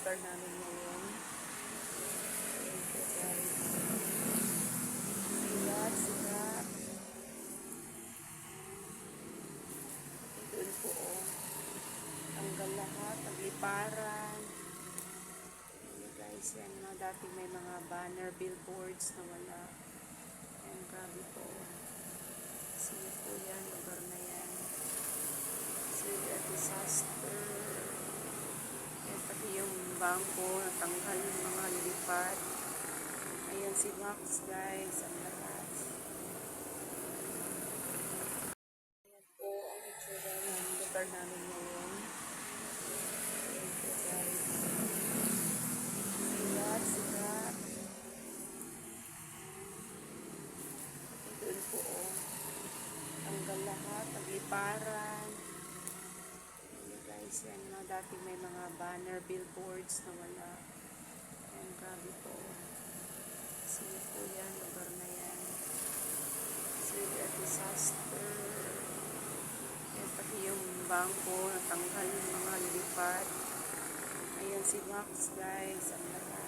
lugar namin ngayon. Ito guys. Sikat, sikat. Doon po oh. Tanggal lahat, nagliparan. Ayan guys, yan no. Dati may mga banner, billboards na wala. Ayan, grabe po. Sige po yan, lugar na yan. Sige, disaster. Ayan, pati yung bangko, natanggal yung mga lipat. Ayan si Max guys, ang lakas. Ayan po ang itsura ng lugar namin ngayon. Ayan po guys. Sikat, sikat. Doon po oh. Tanggal lahat, nagliparan. Ayan guys, yan no. Dati may mga banner, billboards na wala. Ayan, grabe po. Sige po yan, lugar na yan. Sige, disaster. Ayan, pati yung bangko, natanggal yung mga lipat. Ayan si Max guys, ang lakas.